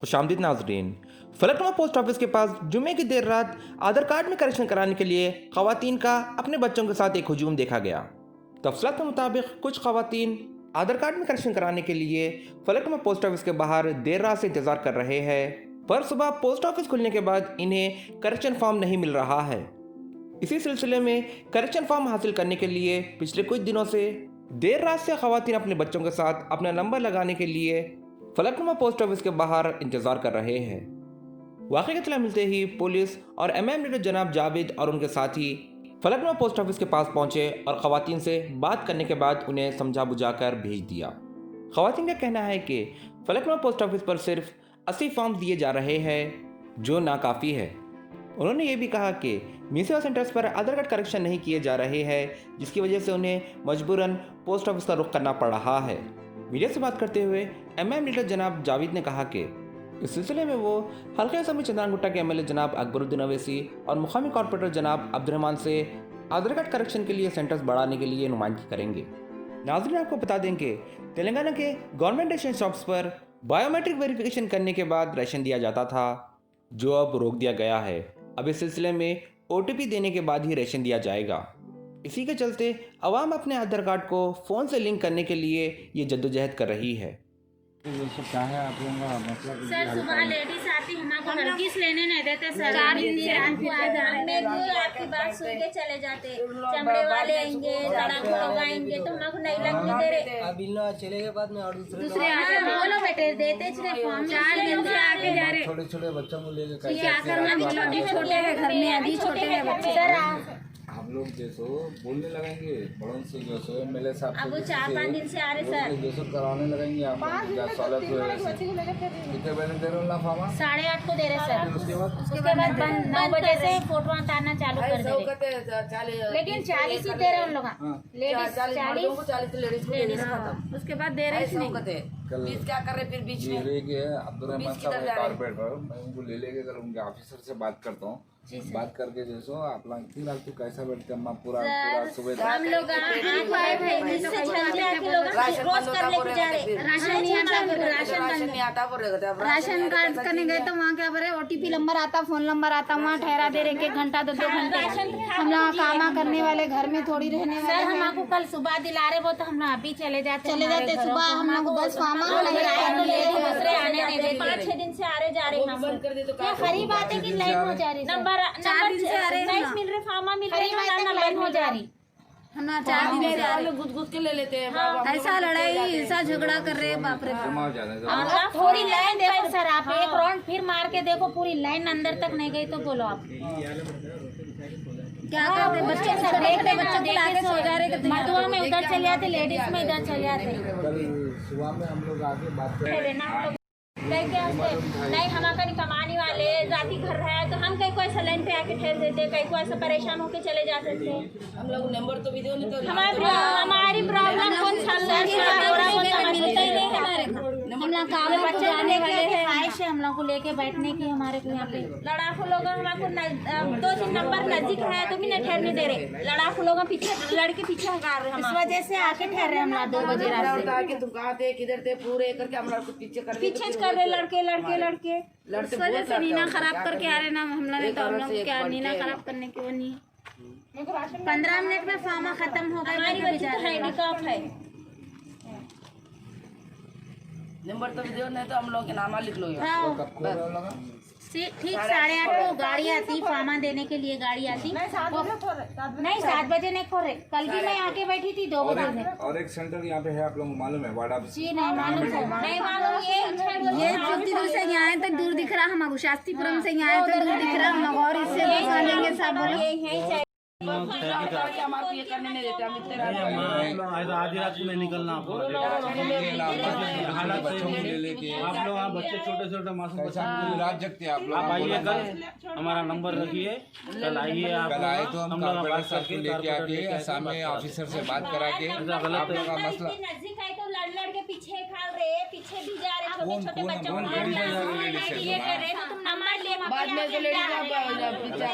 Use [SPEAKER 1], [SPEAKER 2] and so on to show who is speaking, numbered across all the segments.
[SPEAKER 1] खुशामदीद नाजरीन। Falaknuma post office के पास जुमे की देर रात आधार कार्ड में करेक्शन कराने के लिए खवातीन का अपने बच्चों के साथ एक हजूम देखा गया। तफसीलात के मुताबिक कुछ खवातीन आधार कार्ड में करेक्शन कराने के लिए फलकनुमा पोस्ट ऑफिस के बाहर देर रात से इंतजार कर रहे हैं, पर सुबह पोस्ट ऑफिस खुलने के बाद इन्हें करेक्शन फॉर्म नहीं मिल रहा है। इसी सिलसिले में करेक्शन फॉर्म हासिल करने के लिए पिछले कुछ दिनों से देर रात से खवातीन अपने बच्चों के साथ अपना नंबर लगाने के लिए फलकनुमा पोस्ट ऑफिस के बाहर इंतजार कर रहे हैं। वाक़े की इत्तला मिलते ही पुलिस और एमएम लीडर जनाब जावेद और उनके साथी फलकनुमा पोस्ट ऑफिस के पास पहुंचे और ख़वातीन से बात करने के बाद उन्हें समझा बुझाकर भेज दिया। ख़वातीन का कहना है कि फलकनुमा पोस्ट ऑफिस पर सिर्फ 80 फॉर्म दिए जा रहे हैं, जो नाकाफ़ी है। उन्होंने ये भी कहा कि म्यूनिसिपल सेंटर्स पर आधार कार्ड करेक्शन नहीं किए जा रहे हैं, जिसकी वजह से उन्हें मजबूरन पोस्ट ऑफिस का रुख करना पड़ रहा है। मीडिया से बात करते हुए एमएम लीडर जनाब जावेद ने कहा कि इस सिलसिले में वो हल्का असम्बली चंद्रानगुट्टा के एमएलए जनाब अकबरुद्दीन अवैसी और मुकामी कॉर्पोरेटर जनाब अब्दुर्रहमान से आधार कार्ड करेक्शन के लिए सेंटर्स बढ़ाने के लिए नुमाइंदगी करेंगे। नाज़रीन, आपको बता दें कि तेलंगाना के गवर्नमेंट रेशन शॉप्स पर बायोमेट्रिक वेरिफिकेशन करने के बाद राशन दिया जाता था, जो अब रोक दिया गया है। अब इस सिलसिले में OTP देने के बाद ही राशन दिया जाएगा। इसी के चलते अवाम अपने आधार कार्ड को फ़ोन से लिंक करने के लिए ये जद्दोजहद कर रही है।
[SPEAKER 2] क्या है आप लोगों का मतलब?
[SPEAKER 3] सर सुबह लेडीज आती हमको नरगिस लेने नहीं देते सर। 4 दिन से आपकी बात सुन के चले जाते। चमड़े वाले आएंगे, लड़ाकू लोग आएंगे तो हमको नहीं लगने दे रहे।
[SPEAKER 4] अब इन लोग चले के बाद में और
[SPEAKER 3] दूसरे आके बोलो बेटे देते फॉर्म 4 दिन से आके जा रहे।
[SPEAKER 2] छोटे छोटे बच्चों को लेकर
[SPEAKER 3] ये आकर अभी छोटे हैं घर में, अभी छोटे हैं बच्चे। सर
[SPEAKER 2] हम लोग जैसो बोलने लगेंगे बड़ों से, जो सो MLA साहब
[SPEAKER 3] अब 4-5 दिन से आ रहे सर।
[SPEAKER 2] जैसो कराने लगेंगे आप क्या सहूलत हुए कितने बजे दे रहे हो फार्मा?
[SPEAKER 3] 8:30 को दे रहे सर। उसके बाद 9 बजे से फोटो उतारना चालू कर दे रहे। लेकिन 40 ही दे रहे उन लोग, लेडीज 40 उसके बाद दे रहे।
[SPEAKER 4] बीच क्या कर रहे फिर बीच में
[SPEAKER 2] अब्दुर्रहमान साहब कॉर्पोरेटर, मैं उनको ले लेके कल उनके ऑफिसर से बात करता हूँ। बात करके जैसो आप लोग फिलहाल तो कैसा बैठते हैं पूरा सुबह
[SPEAKER 3] हम लोग
[SPEAKER 5] राशन कार्ड करने गए तो वहाँ क्या बोले OTP नंबर आता, फोन नंबर आता, वहाँ ठहरा दे रहे 1 घंटा 2 घंटे। हम लोग काम करने वाले घर में थोड़ी रहने वाले।
[SPEAKER 3] हम आपको कल सुबह दिला रहे वो तो हम अभी चले जाते
[SPEAKER 5] सुबह हम लोग बस फार्मा
[SPEAKER 3] दूसरे आने नहीं देते। 5-6 दिन से आ रहे जा रहे हैं। खरी बात है कि लाइन हो जा रही, नंबर 4 दिन से आ रहे हैं, मिल रहे फार्मा मिल रही है, लाइन हो जा रही।
[SPEAKER 5] हम 4 दिन से आ रहे,
[SPEAKER 4] गुद के ले लेते हैं।
[SPEAKER 5] ऐसा लड़ाई ऐसा झगड़ा कर रहे हैं, बाप रे।
[SPEAKER 3] थोड़ी लाइन देखो सर, आप एक राउंड फिर मार के देखो, पूरी लाइन अंदर तक नहीं गई तो बोलो आप
[SPEAKER 5] क्या करते? बच्चे सब देखते, बच्चों को लाके सो जा रहे।
[SPEAKER 3] मधुआ में उधर चले जाते, लेडीज में इधर चले जाते।
[SPEAKER 2] कल सुबह में हम लोग आके बात करें
[SPEAKER 3] नहीं हम नहीं कमाने वाले जाति घर रहा है तो हम कहीं को ऐसा लाइन पे आके ठहर देते, कहीं को ऐसा परेशान होके चले जाते थे।
[SPEAKER 4] हम लोग नंबर तो भी दो नहीं तो
[SPEAKER 3] हमारी प्रॉब्लम कौन
[SPEAKER 5] हम लोग काम में जाने वाले हैं,
[SPEAKER 3] ख्वाहिश है हम लोग को लेके बैठने की। हमारे को यहाँ पे लड़ाकू लोग हमको 2-3 नंबर नजदीक है तो भी नहीं ठहरने दे रहे। लड़ाकू लोग पीछे लड़के पीछे हकार रहे, इस वजह से आके ठहर रहे हम लोग 2 बजे रात से।
[SPEAKER 4] तुम कहाँ थे किधर थे पूरे करके हम लोग पीछे
[SPEAKER 3] कर रहे लड़के
[SPEAKER 4] लड़ते।
[SPEAKER 5] इस वजह से नीना खराब करके आ रहे ना हम लोग ने, तो हम लोग क्या नीना खराब करने की वो नहीं।
[SPEAKER 3] 15 मिनट में फार्मा खत्म हो गया। हमारी बच्ची तो हैंडीकैप है।
[SPEAKER 4] नंबर तो भी दो नहीं तो हम लोग के नाम लिख लो।
[SPEAKER 3] ठीक 8:30 को गाड़ी आती फार्मा देने के लिए, गाड़ी आती नहीं 7 बजे नहीं खोल रहे। कल भी मैं आके बैठी थी 2 बजे।
[SPEAKER 2] और एक सेंटर यहाँ पे है, आप लोगों को मालूम है? वाड़ा
[SPEAKER 3] जी नहीं मालूम, नहीं मालूम।
[SPEAKER 5] ये कितनी दूर से यहाँ आए तो दूर दिख रहा, हम शास्त्रीपुरम से यहाँ आए तो दूर दिख रहा। हम लोग और इससे लेंगे सब बोलो
[SPEAKER 4] हमारे ये करने नहीं देते। हम इतने
[SPEAKER 6] आधी रात में निकलना आपको हालात सही लेके आप लोग बच्चे छोटे छोटे मासूम बच्चे
[SPEAKER 2] रात जगते हैं आप लोग।
[SPEAKER 6] आप आइए कल, हमारा नंबर रखिए, कल आइए। आप
[SPEAKER 2] कल आए तो हम कॉर्पोरेटर साहब को लेके आके सामने ऑफिसर से बात करा के
[SPEAKER 6] गलत
[SPEAKER 2] का मसला
[SPEAKER 3] नजदीक है तो लड़ के पीछे खा रहे, पीछे भी जा रहे, छोटे
[SPEAKER 2] कौन
[SPEAKER 3] बच्चों
[SPEAKER 4] बाद में जो लेडीज पीछे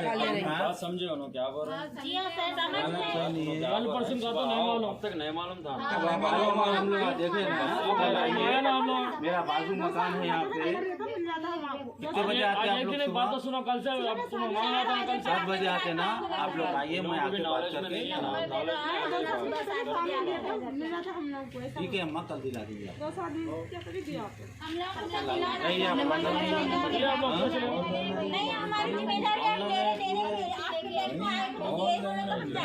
[SPEAKER 4] खा ले रहे।
[SPEAKER 6] समझे उन्होंने क्या बोल रहे हैं?
[SPEAKER 3] जी हाँ सर समझ गए।
[SPEAKER 6] 1% का तो नहीं मालूम, अब तक नहीं मालूम था। हम लोग देखे मेरा बाजू मकान है यहाँ पे, कितने बजे आते हैं आप लोग? बात तो सुनो, कल से 7 बजे आते हैं ना आप लोग? आइए, मैं आके बात करके ठीक है अम्मा, कल दिला दीजिए।
[SPEAKER 3] नहीं हमारी जिम्मेदारी आप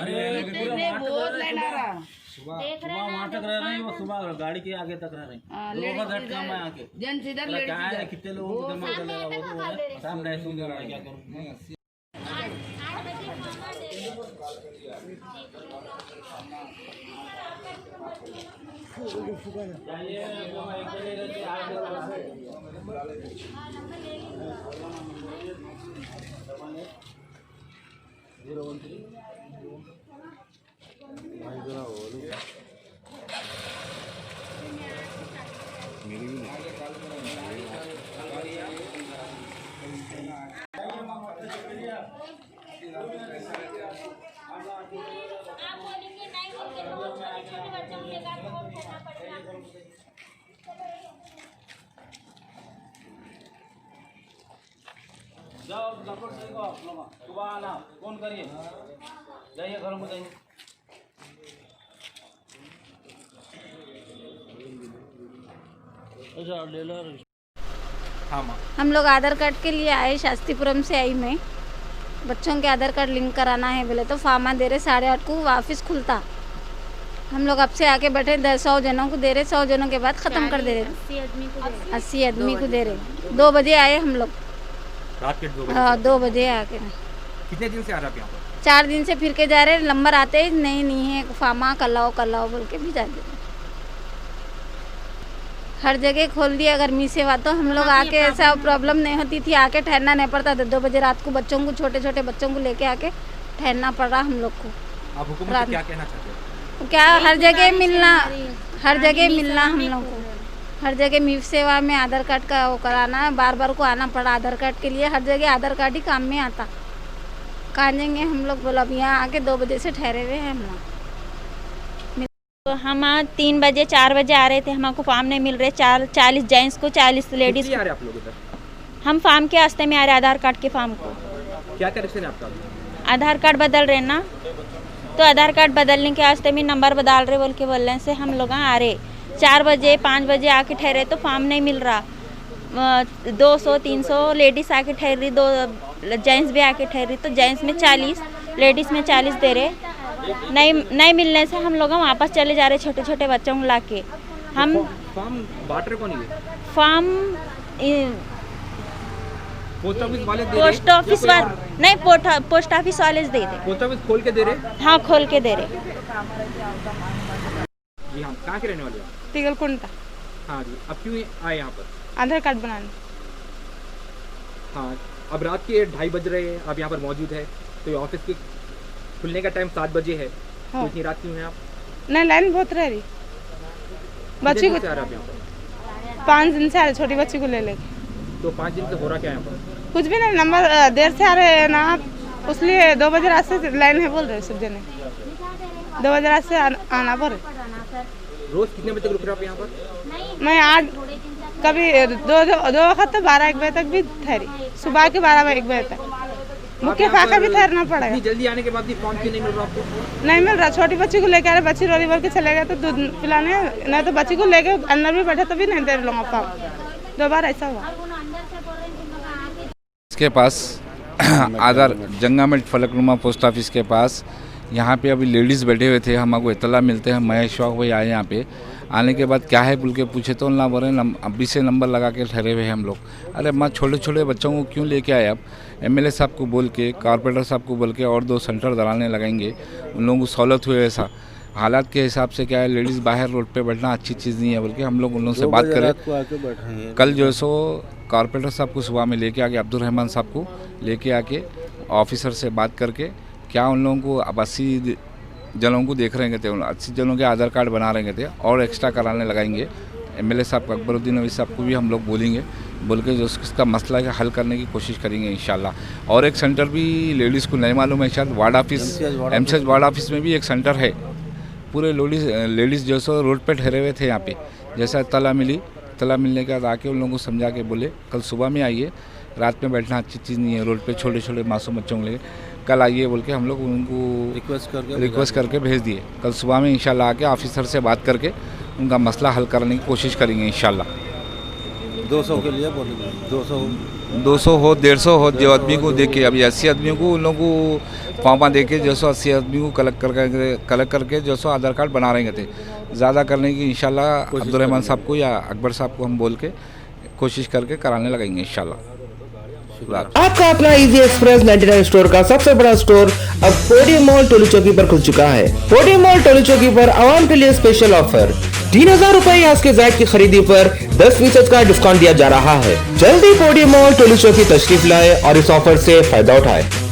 [SPEAKER 3] दे रहे
[SPEAKER 4] बहुत लाइन आ रहा
[SPEAKER 6] सुबह वहाँ तक रह रहे हैं, वो सुबह गाड़ी के आगे तक रह रहे हैं। लोगों का काम है आके
[SPEAKER 4] जन सीधर
[SPEAKER 6] मतलब क्या है, कितने लोगों को जमा कर लेगा वो तो है, शाम नहीं सुन रहा है, क्या करूँ?
[SPEAKER 3] आप बोलेंगे नहीं बोलेंगे तो छोटे बच्चों को लेकर आपको करना पड़ेगा।
[SPEAKER 6] जाओ डॉक्टर से को आप लोग सुबह आना, फोन करिए, जाइए घरों में जाइए। अच्छा ले लो।
[SPEAKER 1] हाँ माँ।
[SPEAKER 5] हम लोग आधार कार्ड के लिए आए, शास्त्रीपुरम से आई मैं। बच्चों के आधार कार्ड लिंक कराना है बोले तो फार्मा दे रहे, 8:30 को ऑफिस खुलता। हम लोग अब से आके बैठे 100 जनों को दे रहे, 100 जनों के बाद ख़त्म कर दे रहे, 80 आदमी को दे रहे। 2 बजे आए हम लोग,
[SPEAKER 1] रात के 2 बजे।
[SPEAKER 5] हाँ 2 बजे आके।
[SPEAKER 1] कितने दिन से आ रहे आप यहाँ पर?
[SPEAKER 5] 4 दिन से फिर के जा रहे, नंबर आते ही नहीं है, फार्मा कर लाओ बोल के भी जा दे। हर जगह खोल दिया गर्मी से, हुआ तो हम लोग आके ऐसा प्रॉब्लम नहीं होती थी, आके ठहरना नहीं पड़ता था। 2 बजे रात को बच्चों को, छोटे छोटे बच्चों को लेके आके ठहरना पड़ रहा हम लोग को।
[SPEAKER 1] आप हुकूमत से क्या कहना चाहते हैं?
[SPEAKER 5] क्या हर जगह मिलना, हर जगह मिलना हम लोग को, हर जगह मीफ सेवा में आधार कार्ड का वो कराना, बार बार को आना पड़ा आधार कार्ड के लिए। हर जगह आधार कार्ड ही काम में आता। कहाँ जाएंगे हम लोग, बोला अब यहाँ आके 2 बजे से ठहरे हुए हैं हम लोग।
[SPEAKER 3] हम 3 बजे 4 बजे आ रहे थे, हमको फॉर्म नहीं मिल रहे। 40 जेंट्स को, 40 लेडीज
[SPEAKER 1] आ रहे आप लोग इधर?
[SPEAKER 3] हम फॉर्म के रास्ते में आ रहे, आधार कार्ड के फॉर्म को।
[SPEAKER 1] क्या करेक्शन है आपका?
[SPEAKER 3] आधार कार्ड बदल रहे ना, तो आधार कार्ड बदलने के रास्ते में नंबर बदल रहे बोल के बोलने से हम लोग आ रहे। 4 बजे 5 बजे आके ठहरे तो फॉर्म नहीं मिल रहा। 200-300 लेडीज़ आके ठहरी, 2 जेंट्स भी आके ठहरी, तो जेंट्स में 40, लेडीज़ में 40 दे रहे। नहीं मिलने से हम लोग वापस चले जा रहे, छोटे छोटे बच्चों को ला के। हम
[SPEAKER 1] फॉर्म बांट रहे कौन है?
[SPEAKER 3] फॉर्म
[SPEAKER 1] पोस्ट ऑफिस वाले दे रहे?
[SPEAKER 3] पोस्ट ऑफिस वाले नहीं, पोस्ट ऑफिस वाले दे दे।
[SPEAKER 1] पोस्ट ऑफिस खोल के दे रहे?
[SPEAKER 3] हाँ खोल के दे रहे।
[SPEAKER 1] जी हाँ, कहाँ के रहने वाले हैं?
[SPEAKER 7] तिगलकुंटा।
[SPEAKER 1] हाँ जी, अब क्यों आए यहाँ पर?
[SPEAKER 7] आधार कार्ड बनाने।
[SPEAKER 1] हाँ, अब रात के 2:30 बज रहे हैं, आप यहाँ पर मौजूद है, तो ये ऑफिस के खुलने का टाइम 7 बजे है।
[SPEAKER 7] हाँ।
[SPEAKER 1] तो इतनी रात क्यों है आप?
[SPEAKER 7] नहीं लाइन बहुत रह रही। बच्ची को
[SPEAKER 1] आ रहे आप यहाँ पर?
[SPEAKER 7] 5 दिन से आ रहे, छोटी बच्ची को ले लेके।
[SPEAKER 1] तो 5 दिन से हो रहा क्या यहाँ पर?
[SPEAKER 7] कुछ भी नहीं, नंबर देर से आ रहे हैं ना, इसलिए 2 बजे रात से लाइन है बोल रहे सब जने। 2 बजे रात से आना पड़े।
[SPEAKER 1] रोज कितने बजे तक रुक रहे आप यहाँ पर?
[SPEAKER 7] मैं 8 कभी 2 वक्त तो 12-1 बजे तक भी ठहरी, सुबह के 12-1 बजे तक। मुख्य फाका भी ठहरना पड़ेगा।
[SPEAKER 1] इतनी जल्दी आने के बाद भी फॉर्म क्यों नहीं मिल रहा आपको?
[SPEAKER 7] नहीं मिल रहा, छोटी बच्ची को लेकर आ रहे, बच्ची रोली बोल के चले गए तो दूध पिलाने, नहीं तो बच्ची को लेके अंदर भी बैठे तो भी नहीं दे रहे फॉर्म। 2 बार ऐसा हुआ।
[SPEAKER 2] इसके पास आधार जंगामेट फलकनुमा पोस्ट ऑफिस के पास यहाँ पे अभी लेडीज़ बैठे हुए थे, हमको इतला मिलते हैं। महेश शौक भाई आए यहाँ पे, आने के बाद क्या है बोल के पूछे तो ना बोले अभी से नंबर लगा के ठहरे हुए हैं हम लोग। अरे माँ, छोटे छोटे बच्चों को क्यों लेके आए? आप एमएलए साहब को बोल के, कॉर्पोरेटर साहब को बोल के और 2 सेंटर दलाने लगाएंगे, उन लोगों को सहूलत हुए। ऐसा हालात के हिसाब से क्या है, लेडीज़ बाहर रोड पे बैठना अच्छी चीज़ नहीं है बोल के हम लोग उन लोगों से बात करें। कल जो सो कॉर्पोरेटर साहब को सुबह में लेके आके, अब्दुल रहमान साहब को लेके आके ऑफिसर से बात करके, क्या उन लोगों को अब 80 जनों को देख रहे थे, 80 जनों के आधार कार्ड बना रहे थे और एक्स्ट्रा कराने लगाएंगे। एमएलए साहब अकबरुद्दीन नवी साहब को भी हम लोग बोलेंगे, बोल के जो इसका मसला है हल करने की कोशिश करेंगे इंशाल्लाह। और एक सेंटर भी लेडीज़ को नहीं मालूम है शायद, ward office, MCH ward office में भी एक सेंटर है। पूरे लेडीज़ जो सो रोड पे ठहरे हुए थे यहाँ पे, जैसा तला मिली इत्तला मिलने के बाद आके उन लोगों को समझा के बोले कल सुबह में आइए, रात में बैठना अच्छी चीज़ नहीं है, रोड पे छोटे छोटे मासूम बच्चों को लेके कल आइए बोल के हम लोग उनको रिक्वेस्ट करके भेज दिए। कल सुबह में इंशाल्लाह आके ऑफिसर से बात करके उनका मसला हल करने की कोशिश करेंगे इंशाल्लाह।
[SPEAKER 6] 200 के लिए बोले
[SPEAKER 2] 200 हो 150 हो, जो आदमी को देख के अभी 80 आदमियों को उन लोगों को पाँव दे के 80 आदमी को कलेक्ट करके 200 आधार कार्ड बना रहेंगे थे। ज़्यादा करने की इंशाल्लाह अब्दुलरहमान साहब को या अकबर साहब को हम बोल के कोशिश करके कराने लगाएंगे इंशाल्लाह।
[SPEAKER 1] आपका अपना इजी एक्सप्रेस 99 स्टोर का सबसे बड़ा स्टोर अब पोडियम मॉल टोली चौकी पर खुल चुका है। पोडियम मॉल टोली चौकी पर आवाम के लिए स्पेशल ऑफर 3000 रुपए या उसके ज़ायद की खरीदी पर 10% का डिस्काउंट दिया जा रहा है। जल्दी पोडियम मॉल टोली चौकी तशरीफ लाए और इस ऑफर से फायदा उठाए।